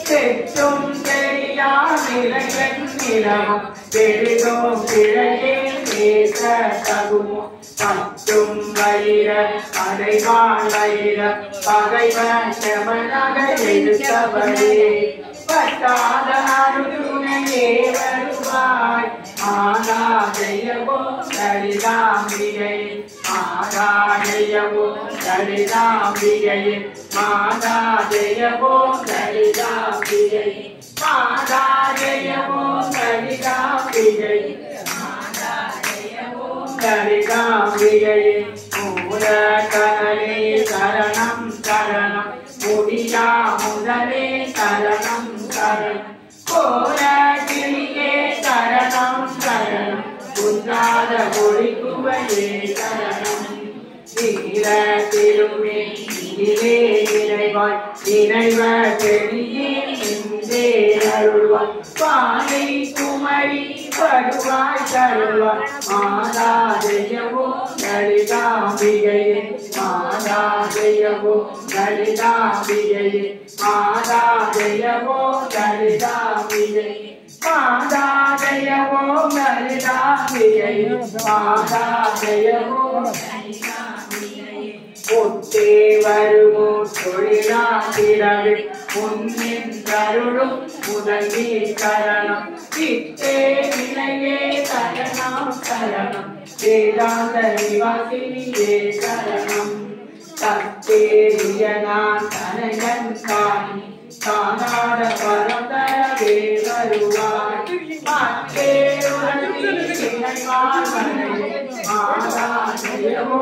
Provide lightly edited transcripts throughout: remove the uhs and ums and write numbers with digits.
தெற்றும் தெரியார் நிலையன் நிலமும் பெரிதும் பிழையே பேச தகுமோ பற்றும் வயிற படைவாள் வயிற பகைவன் செமனாக எழுத்தவரே பட்டாத அருதுணையே வருவாய் ஆராதயவோ சரிதாம்பிகை ஆராதயவோ சரிதாம்பிகை மாதாதயவோ சரிதாம்பிகை மாதாதயவோ சரிதாம்பிகை மாதாதயவோ சரிதாம்பிகை மூல கனலே சரணம் சரணம் முடியா முதலே சரணம் சரணம் கோல கிளியே சரணம் சரணம் குன்றாத ஒளிக்குவையே சரணம் நீர திருமே இதிலே இறைவாய் இறைவ பெரியே நின்றே அருள்வாய் பாலை குமரி படுவாய் தருவாய் மாதாதயவோ லலிதாம்பிகையே மாதாதயவோ லலிதாம்பிகையே மாதாதயவோ லலிதாம்பிகையே மாதாதயவோ லலிதாம்பிகையே மாதாதயவோ முத்தே வருமோ தொழிலாதிரவே முன்னின்றருளும் முதலி சரணம் சித்தே நிலையே சரணம் சரணம் வேதாந்த நிவாசினியே சரணம் தத்தேரியனான் தனகன் காணி காணாத பரந்தரவே வருவாய் மாத்தே உணர்வி இணைவான் மாதாதயவோ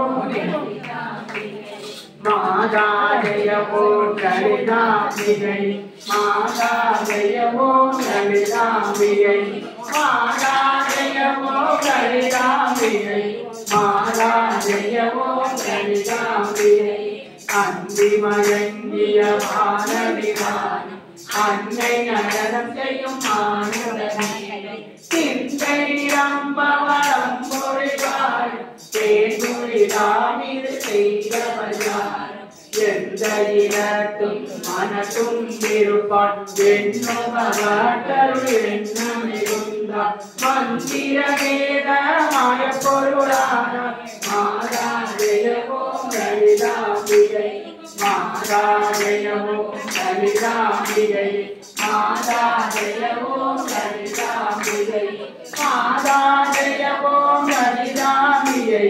மாதாதயவோ லலிதாம்பிகை மாதாதயவோ லலிதாம்பிகை மாதாதயவோ லலிதாம்பிகை மாதாதயவோ லலிதாம்பிகை அந்திமயங்கிய மானவிமானம் அன்னை நடனம் செய்யும் மானுடனே சிந்தை ரம்பவரம் பொழிவாய் தேங்குழிதாமிது செய்தவயார் எந்த இடத்தும் மனத்தும் இருப்பான் என்னுமவர்கள் எண்ணமிருந்தார் மந்திர வேதமாய பொருளான மாதாதயவோ லலிதாம்பிகை மாதாதயவோ லலிதாம்பிகை மாதாதயவோ லலிதாம்பிகை மாதாதயவோ லலிதாம்பிகை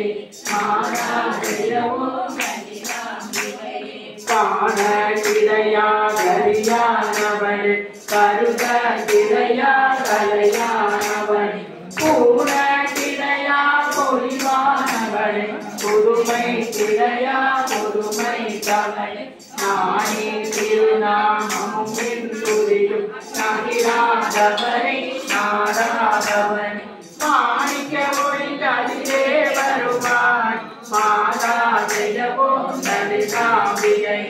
மாதாதயவோ காண கிடையாதறியானவள் கருத கிடையாதலையானவள் பூண கிடையா பொறிவானவள் புதுமை கிடையா புதுமை தவள் நானே திருநாமமும் துதியும் நகிராதவனை நாடாதவன் மாணிக்க ஒளிந்ததிலே வருவாய் மாதாதயவோ லலிதாம்பிகை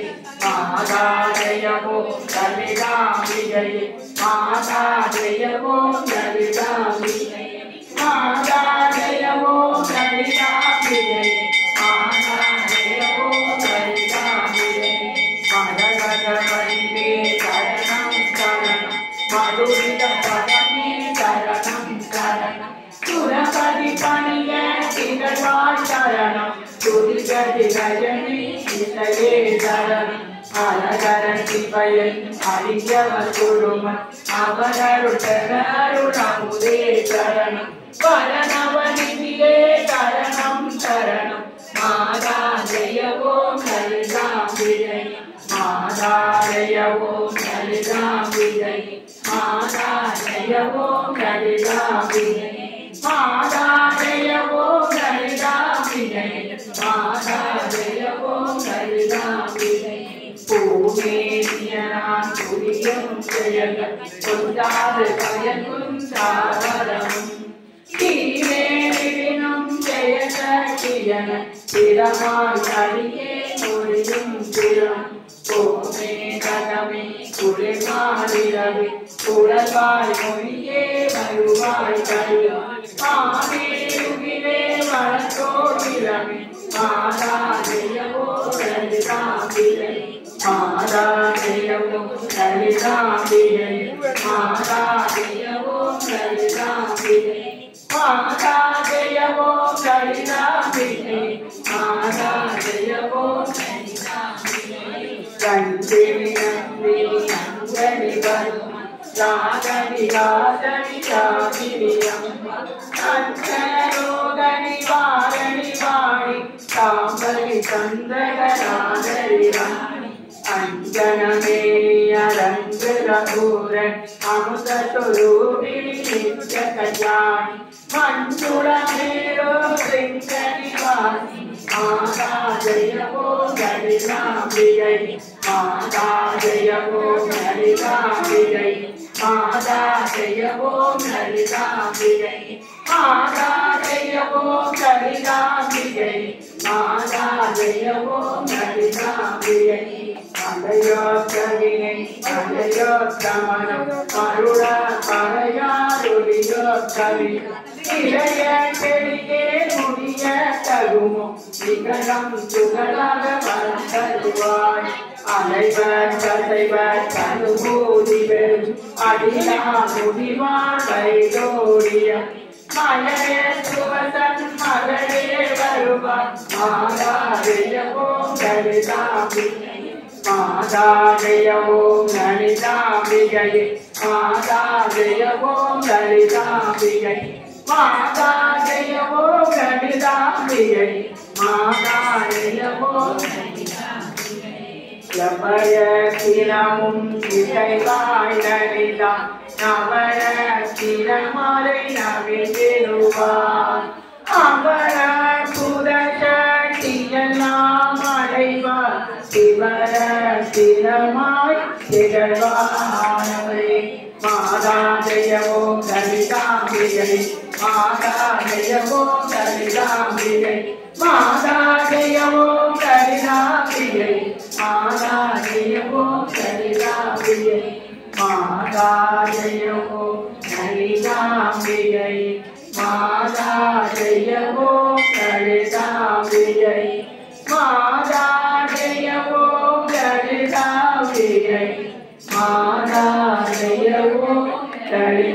மாதாதயவோ லலிதாம்பிகை மாதாதயவோ லலிதாம்பிகை மாதாதயவோ லலிதாம்பிகை மாதாதயவோ லலிதாம்பிகை மதகத வரிவே சரணம் சரணம் மதுரித பதமே சரணம் சரணம் சுரபதி பணிய திகழ்வாய் சரணம் துதிகதி ரஜனி இசையே சரணம் அழகரன் சிவயன் அழியவர் குழுமன் அவனருடனருணமுதே சரணம் பரணவனிதியே சரணம் சரணம் மாதாதயவோ லலிதாம்பிகை மாதாதயவோ லலிதாம்பிகை மாதாதயவோ லலிதாம்பிகை மாதாதயவோ லலிதாம்பிகை மாதாதயவோ லலிதாம்பிகை பூமேனியனான் புரியும் செயல்கள் கொண்டாது பயக்கும் சாவரமும் தீமேனினும் ஜெயசக்தியன திறமாய் அடியே மொழியும் திறம் கோமே கதமே குளிர்மாதிரவே குழல்வாய் மொழியே வருவாய் கருவாய் மாமேருகிலே வளர்த்தோடிரமே மாதாதயவோ லலிதாம்பிகை மாதாதயவோ லலிதாம்பிகை மாதா ஜெய ஓம் லலிதாம்பிகை மாதா ஜெய ஓம் லலிதாம்பிகை மாதா ஜெய ஓம் லலிதாம்பிகை கண்டினி நந்தினி அஞ்சலி வரும் ராகவி ராஜவி ராகினி அம்மா அஞ்சலோகனி வாரணி வாணி சாம்பரி சந்திரகராதரி ராணி அஞ்சனமேயரங்குரூரன் அமுதஸ்வரூபிணி நித்ய கல்யாணி மஞ்சுளமேரோ சிங்கனிவாசி மாதா ஜெய ஓம் லலிதாம்பிகை மாதா ஜெய ஓம் லலிதாம்பிகை மாதா ஜெய ஓம் லலிதாம்பிகை மாதா ஜெய ஓம் லலிதாம்பிகை மாதா ஜெய ஓம் லலிதாம்பிகை மலையோத்தவினை மலையோத்தமனம் மருள பறையாருளியோத்தவி இளைய செடியே முடிய தருமோ நிகழம் துகளாக வரம் தருவாய் அலைவர் கசைவர் கனுபூதி பெறும் அடியா முடிவான் வைதோடிய மலைய சுவசன் மகளே வருவான் மாதா ஜெய ஓம் லலிதாம்பிகை மாதா ஜெய ஓம் லலிதாம்பிகை மாதா ஜெய ஓம் லலிதாம்பிகை மாதா ஜெய ஓம் லலிதாம்பிகை மாதா ஜெய ஓம் லலிதாம்பிகை லபய சிரமும் இசைவாய் லலிதா நவர சிரமலை நவிதிருவார் அமர புரட்சியெல்லாம் அடைவார் சிவர சிரமாய் திகழ்வானவரே மாதா ஜெய ஓம் லலிதாம்பிகை மாதா ஜெய ஓம் லலிதாம்பிகை மாதா ஜெய ஓம் லலிதாம்பிகை மாதா ஜெய ஓம் லலிதாம்பிகை மாதா ஜெய ஓம் லலிதாம்பிகை மாதா ஜெய ஓம் லலிதாம்பிகை மாதா ஜெய ஓம் லலிதாம்பிகை மாதா ஜெய ஓம் லலிதாம்பிகை